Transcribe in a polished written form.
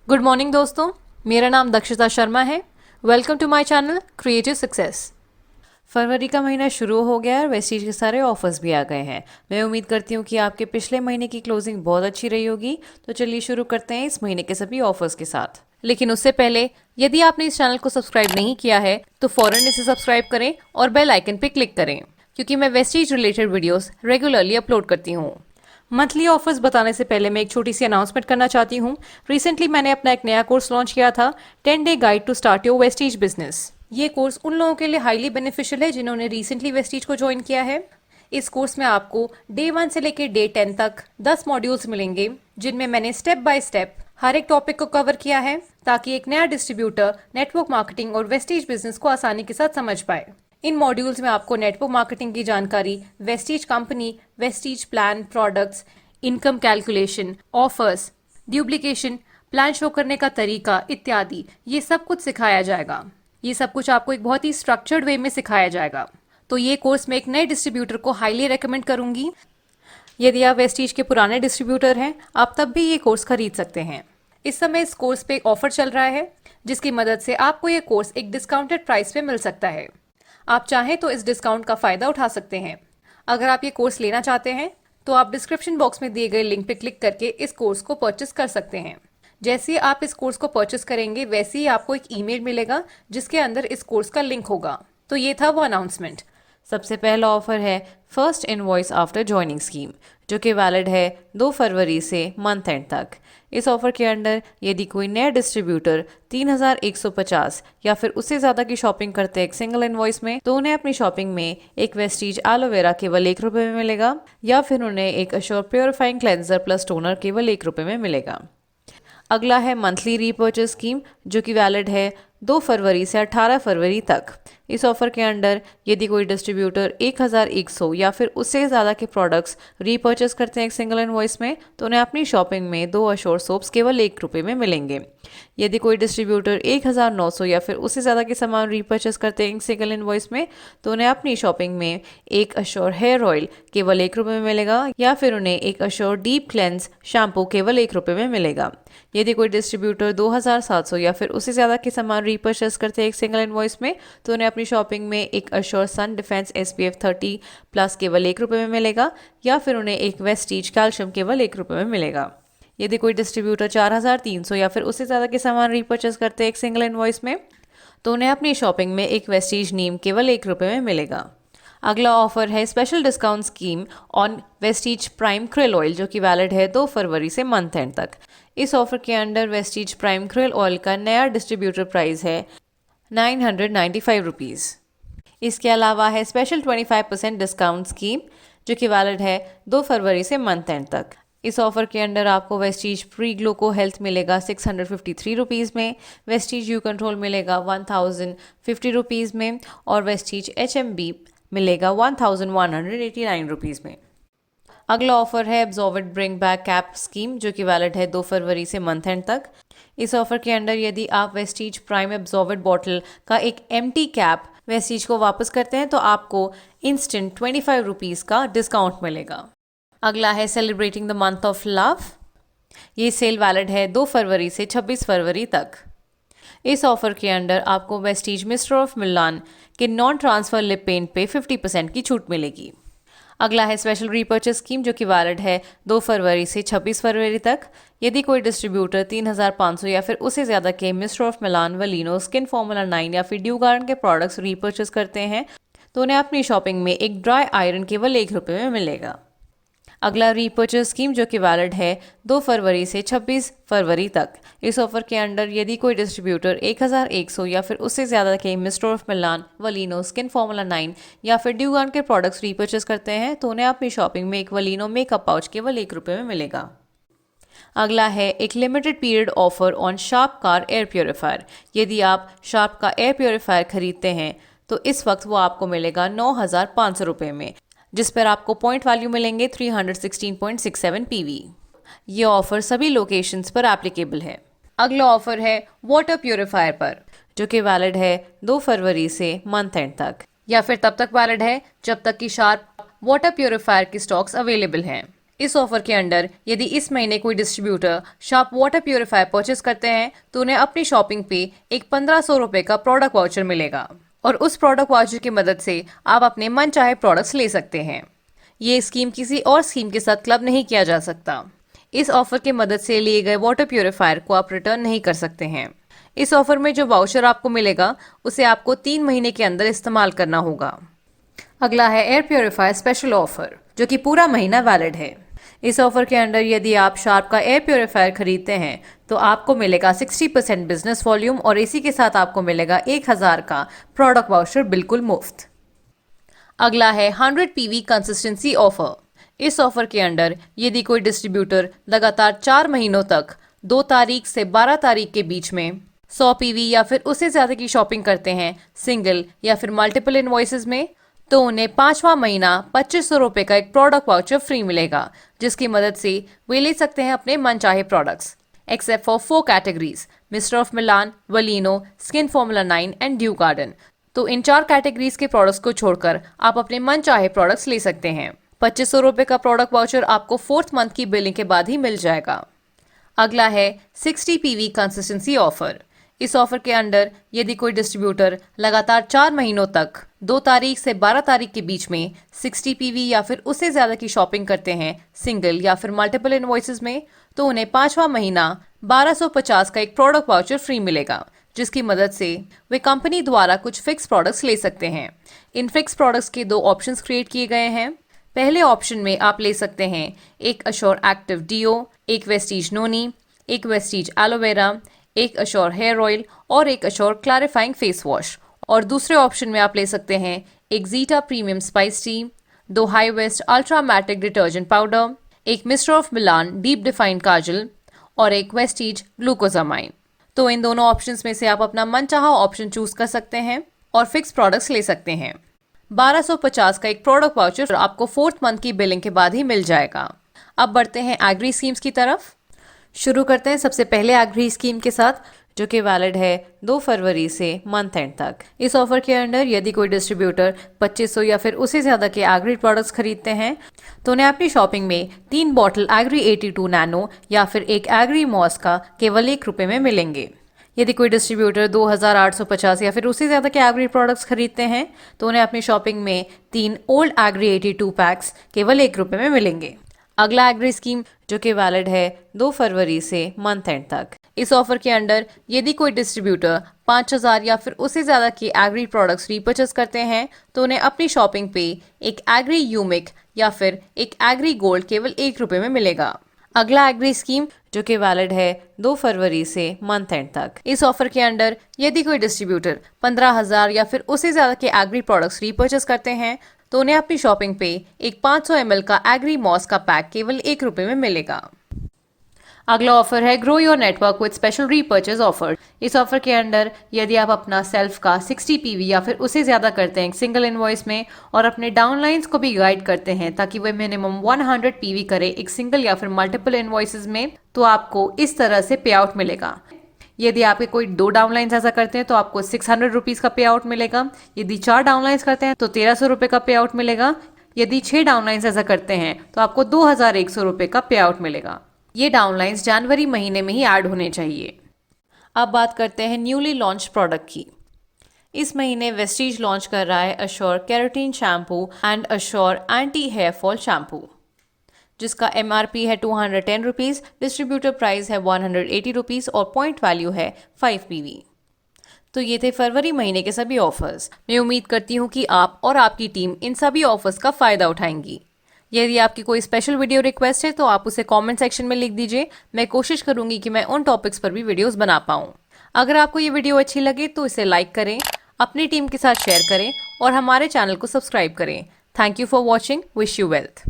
Good morning दोस्तों, मेरा नाम दक्षिता शर्मा है। Welcome to my channel creative success. फरवरी का महीना शुरू हो गया है और वेस्टीज के सारे ऑफर्स भी आ गए हैं। मैं उम्मीद करती हूँ कि आपके पिछले महीने की क्लोजिंग बहुत अच्छी रही होगी। तो चलिए शुरू करते हैं इस महीने के सभी ऑफर्स के साथ। लेकिन उससे पहले यदि आपने इस चैनल को सब्सक्राइब नहीं किया है तो फौरन इसे सब्सक्राइब करें और बेल आइकन पर क्लिक करें, क्योंकि मैं Vestige related videos regularly upload करती हूँ। मंथली ऑफर्स बताने से पहले मैं एक छोटी सी अनाउंसमेंट करना चाहती हूँ। रिसेंटली मैंने अपना एक नया कोर्स लॉन्च किया था, 10 day guide to start your Vestige business. ये कोर्स उन लोगों के लिए हाईली बेनिफिशियल है जिन्होंने रिसेंटली वेस्टीज को ज्वाइन किया है। इस कोर्स में आपको डे 1 से लेकर डे 10 तक 10 मॉड्यूल्स मिलेंगे, जिनमें मैंने स्टेप बाय स्टेप हर एक टॉपिक को कवर किया है ताकि एक नया डिस्ट्रीब्यूटर नेटवर्क मार्केटिंग और वेस्टीज बिजनेस को आसानी के साथ समझ पाए। इन मॉड्यूल्स में आपको नेटवर्क मार्केटिंग की जानकारी, Vestige company, Vestige plan, products, income calculation, offers, duplication, plan show करने का तरीका इत्यादि ये सब कुछ सिखाया जाएगा। ये सब कुछ आपको एक बहुत ही स्ट्रक्चर्ड वे में सिखाया जाएगा। तो ये कोर्स मैं एक नए डिस्ट्रीब्यूटर को हाईली रेकमेंड करूंगी। यदि आप वेस्टीज के पुराने डिस्ट्रीब्यूटर हैं, आप तब भी ये कोर्स खरीद सकते हैं। इस समय इस कोर्स पे एक ऑफर चल रहा है, जिसकी मदद से आपको ये कोर्स एक डिस्काउंटेड प्राइस पे मिल सकता है। आप चाहें तो इस डिस्काउंट का फायदा उठा सकते हैं। अगर आप ये कोर्स लेना चाहते हैं तो आप डिस्क्रिप्शन बॉक्स में दिए गए लिंक पे क्लिक करके इस कोर्स को परचेस कर सकते हैं। जैसे ही आप इस कोर्स को परचेस करेंगे वैसे ही आपको एक ईमेल मिलेगा जिसके अंदर इस कोर्स का लिंक होगा। तो ये था वो अनाउंसमेंट। सबसे पहला ऑफर है first invoice after joining scheme, जो कि वैलिड है 2 फरवरी से मंथ एंड तक। इस ऑफर के अंडर यदि कोई नया डिस्ट्रीब्यूटर 3150 या फिर उससे ज़्यादा की शॉपिंग करते हैं एक सिंगल इनवॉइस में, तो उन्हें अपनी शॉपिंग में एक वेस्टीज एलोवेरा केवल ₹1 में मिलेगा, या फिर उन्हें एक assure purifying cleanser plus toner केवल ₹1 में मिलेगा। अगला है मंथली रीपर्चेज स्कीम, जो कि वैलिड है 2 फरवरी से 18 फरवरी तक। इस ऑफर के अंडर यदि कोई डिस्ट्रीब्यूटर 1100 या फिर उससे ज़्यादा के प्रोडक्ट्स रीपर्चेस करते हैं एक सिंगल इनवॉइस में, तो उन्हें अपनी शॉपिंग में 2 अश्योर सोप्स केवल ₹1 में मिलेंगे। यदि कोई डिस्ट्रीब्यूटर 1900 या फिर उससे ज़्यादा के सामान रीपर्चेस करते हैं एक सिंगल इनवॉइस में, तो उन्हें अपनी शॉपिंग में एक अश्योर हेयर ऑयल केवल ₹1 में मिलेगा, या फिर उन्हें एक अश्योर डीप क्लेंस शैम्पू केवल ₹1 में मिलेगा। यदि कोई डिस्ट्रीब्यूटर 2700 या फिर उससे ज़्यादा के सामान रीपर्चेस करते हैं एक सिंगल इनवॉइस में, तो उन्हें अपनी शॉपिंग में एक अश्योर सन डिफेंस SPF 30 प्लस केवल ₹1 में मिलेगा, या फिर उन्हें एक वेस्टीज कैल्शियम केवल ₹1 में मिलेगा। यदि कोई डिस्ट्रीब्यूटर 4300 या फिर उससे ज़्यादा के सामान रीपर्चेस करते हैं एक सिंगल इनवॉइस में, तो उन्हें अपनी शॉपिंग में एक वेस्टीज नीम केवल ₹1 में मिलेगा। अगला ऑफर है special discount scheme on Vestige prime krill oil, जो कि वैलिड है 2 फरवरी से मंथ एंड तक। इस ऑफर के under Vestige prime krill oil का नया डिस्ट्रीब्यूटर प्राइस है ₹995। इसके अलावा है स्पेशल 25% डिस्काउंट स्कीम, जो कि वैलिड है 2 फरवरी से मंथ एंड तक। इस ऑफर के अंडर आपको वेस्टीज प्री ग्लूको हेल्थ मिलेगा ₹653 में, वेस्टीज यू कंट्रोल मिलेगा ₹1050 में, और वेस्टीज HMB मिलेगा ₹1189 में। अगला ऑफर है एब्जॉर्वेंट ब्रिंग बैक कैप स्कीम, जो कि वैलिड है 2 फरवरी से मंथ एंड तक। इस ऑफर के अंडर यदि आप वेस्टीज प्राइम एब्जॉर्वेंट बॉटल का एक एम्प्टी कैप वेस्टीज को वापस करते हैं तो आपको इंस्टेंट ₹25 का डिस्काउंट मिलेगा। अगला है celebrating the month of love. ये सेल वैलिड है 2 फरवरी से 26 फरवरी तक। इस ऑफर के अंडर आपको वेस्टीज मिस्टर ऑफ मिलान के नॉन ट्रांसफर लिप पेंट पे 50% की छूट मिलेगी। अगला है स्पेशल रीपर्चेज स्कीम, जो कि वैलिड है 2 फरवरी से 26 फरवरी तक। यदि कोई डिस्ट्रीब्यूटर 3500 या फिर उससे ज़्यादा के मिस्टर ऑफ मिलान, वलीनो, स्किन फॉर्मूला 9 या फिर ड्यू गार्डन के प्रोडक्ट्स रीपर्चेज करते हैं, तो उन्हें अपनी शॉपिंग में एक ड्राई आयरन केवल ₹1 में मिलेगा। अगला रीपर्चेज स्कीम, जो कि वैलिड है 2 फरवरी से 26 फरवरी तक। इस ऑफर के अंडर यदि कोई डिस्ट्रीब्यूटर 1100 या फिर उससे ज़्यादा के मिस्टर ऑफ मिलान, वलीनो, स्किन फॉर्मूला 9 या फिर ड्यू गार्डन के प्रोडक्ट्स रीपर्चेज करते हैं, तो उन्हें अपनी शॉपिंग में एक वलीनो मेकअप पाउच केवल ₹1 में मिलेगा। अगला है एक limited period offer on sharp car air purifier. यदि आप शार्प का एयर प्योरीफायर खरीदते हैं तो इस वक्त वो आपको मिलेगा ₹9500 में, जिस पर आपको पॉइंट वैल्यू मिलेंगे 316.67 PV। ये ऑफर सभी लोकेशंस पर एप्लीकेबल है। अगला ऑफर है वाटर प्योरीफायर पर, जो कि वैलिड है 2 फरवरी से मंथ एंड तक, या फिर तब तक वैलिड है जब तक कि शार्प वाटर प्योरीफायर की स्टॉक्स अवेलेबल हैं। इस ऑफर के अंडर यदि इस महीने कोई distributor sharp water purifier purchase करते हैं तो उन्हें अपनी शॉपिंग पे एक 1500 रुपए का प्रोडक्ट वाउचर मिलेगा और उस प्रोडक्ट वाउचर की मदद से आप अपने मन चाहे प्रोडक्ट्स ले सकते हैं। ये स्कीम किसी और स्कीम के साथ क्लब नहीं किया जा सकता। इस ऑफर की मदद से लिए गए वाटर प्यूरिफायर को आप रिटर्न नहीं कर सकते हैं। इस ऑफर में जो वाउचर आपको मिलेगा उसे आपको 3 महीने के अंदर इस्तेमाल करना होगा। अगला है एयर प्योरीफायर स्पेशल ऑफर, जो कि पूरा महीना वैलिड है। इस ऑफर के अंडर यदि आप शार्प का एयर प्योरीफायर खरीदते हैं तो आपको मिलेगा 60% बिजनेस वॉल्यूम और इसी के साथ आपको मिलेगा 1000 का प्रोडक्ट वाउचर बिल्कुल मुफ्त। अगला है 100 PV कंसिस्टेंसी ऑफर। इस ऑफर के अंडर यदि कोई डिस्ट्रीब्यूटर लगातार 4 महीनों तक 2 तारीख से 12 तारीख के बीच में 100 PV या फिर उससे ज्यादा की शॉपिंग करते हैं सिंगल या फिर मल्टीपल इनवॉइसेस में, तो उन्हें 5वां महीना 2500 रुपए का एक प्रोडक्ट वाउचर फ्री मिलेगा, जिसकी मदद से वे ले सकते हैं अपने मनचाहे products except for 4 categories: mister of Milan, वलीनो, skin formula 9 and dew garden. तो इन 4 कैटेगरीज के प्रोडक्ट्स को छोड़कर आप अपने मन चाहे प्रोडक्ट्स ले सकते हैं। 2500 रुपए का प्रोडक्ट वाउचर आपको 4th मंथ की बिलिंग के बाद ही मिल जाएगा। अगला है 60 PV कंसिस्टेंसी ऑफर। इस ऑफर के अंडर यदि कोई डिस्ट्रीब्यूटर लगातार 4 महीनों तक 2 तारीख से 12 तारीख के बीच में 60 PV या फिर उससे ज्यादा की शॉपिंग करते हैं सिंगल या फिर मल्टीपल इनवॉइसेस में, तो उन्हें 5वां महीना 1250 का एक प्रोडक्ट वाउचर फ्री मिलेगा, जिसकी मदद से वे कंपनी द्वारा कुछ फिक्स प्रोडक्ट्स ले सकते हैं। इन फिक्स प्रोडक्ट्स के 2 ऑप्शंस क्रिएट किए गए हैं। पहले ऑप्शन में आप ले सकते हैं एक अश्योर एक्टिव डीओ, एक वेस्टीज नोनी, एक वेस्टीज एलोवेरा, एक अश्योर हेयर ऑयल और एक अश्योर क्लैरिफाइंग फेस वॉश। और दूसरे ऑप्शन में आप ले सकते हैं एक Zeta premium spice tea, 2 high west ultra matic detergent powder, एक mister of Milan deep defined काजल और एक वेस्टीज ग्लूकोजामाइन। तो इन दोनों ऑप्शंस में से आप अपना मनचाहा ऑप्शन चूज कर सकते हैं और फिक्स प्रोडक्ट्स ले सकते हैं। 1250 का एक प्रोडक्ट वाउचर आपको 4th मंथ की बिलिंग के बाद ही मिल जाएगा। अब बढ़ते हैं एग्री स्कीम्स की तरफ। शुरू करते हैं सबसे पहले एग्री स्कीम के साथ, जो कि वैलिड है 2 फरवरी से मंथ एंड तक। इस ऑफर के अंडर यदि कोई डिस्ट्रीब्यूटर 2500 या फिर उससे ज्यादा के एग्री प्रोडक्ट्स खरीदते हैं तो उन्हें अपनी शॉपिंग में 3 बॉटल एग्री 82 नैनो या फिर एक एग्री मॉस का केवल 1 रुपए में मिलेंगे। यदि कोई डिस्ट्रीब्यूटर 2850 या फिर उससे ज्यादा के एग्री प्रोडक्ट्स खरीदते हैं तो उन्हें अपनी शॉपिंग में 3 ओल्ड एग्री 82 पैक्स केवल 1 रुपए में मिलेंगे। अगला एग्री स्कीम जो कि वैलिड है 2 फरवरी से मंथ एंड तक। इस ऑफर के अंडर यदि कोई डिस्ट्रीब्यूटर 5000 या फिर उससे ज्यादा की एग्री प्रोडक्ट्स रीपर्चेस करते हैं तो उन्हें अपनी शॉपिंग पे एक एग्री यूमिक या फिर एक एग्री गोल्ड केवल 1 रुपए में मिलेगा। अगला एग्री स्कीम जो कि वैलिड है 2 फरवरी से मंथ एंड तक। इस ऑफर के अंडर यदि कोई डिस्ट्रीब्यूटर 15000 या फिर उससे ज्यादा के एग्री प्रोडक्ट्स रीपर्चेस करते हैं तो उन्हें अपनी शॉपिंग पे एक 500 ml का एग्री मॉस का पैक केवल 1 रुपए में मिलेगा। अगला ऑफर है grow your network with special repurchase offer. इस ऑफर के अंडर यदि आप अपना सेल्फ का 60 PV या फिर उससे ज्यादा करते हैं सिंगल इनवॉइस में और अपने डाउनलाइंस को भी गाइड करते हैं ताकि वे मिनिमम 100 PV करे एक सिंगल या फिर मल्टीपल इनवॉइसेज में, तो आपको इस तरह से पे आउट मिलेगा। यदि आपके कोई 2 डाउनलाइंस ऐसा करते हैं तो आपको 600 रुपीज का पे आउट मिलेगा। यदि 4 डाउनलाइंस करते हैं तो 1300 रुपए का पे आउट मिलेगा। यदि 6 डाउनलाइंस ऐसा करते हैं तो आपको 2100 रुपए का पे आउट मिलेगा। ये डाउनलाइंस जनवरी महीने में ही ऐड होने चाहिए। अब बात करते हैं न्यूली लॉन्च प्रोडक्ट की। इस महीने वेस्टीज लॉन्च कर रहा है Assure keratin shampoo and Assure anti hair fall shampoo, जिसका MRP है 210 रुपीज़, डिस्ट्रीब्यूटर प्राइस है 180 रुपीज़ और पॉइंट वैल्यू है 5 PV। तो ये थे फरवरी महीने के सभी ऑफर्स। मैं उम्मीद करती हूँ कि आप और आपकी टीम इन सभी ऑफर्स का फ़ायदा उठाएंगी। यदि आपकी कोई स्पेशल वीडियो रिक्वेस्ट है तो आप उसे कमेंट सेक्शन में लिख दीजिए। मैं कोशिश करूंगी कि मैं उन टॉपिक्स पर भी वीडियोस बना पाऊँ। अगर आपको ये वीडियो अच्छी लगे तो इसे लाइक करें, अपनी टीम के साथ शेयर करें और हमारे चैनल को सब्सक्राइब करें। Thank you for watching. Wish you wealth.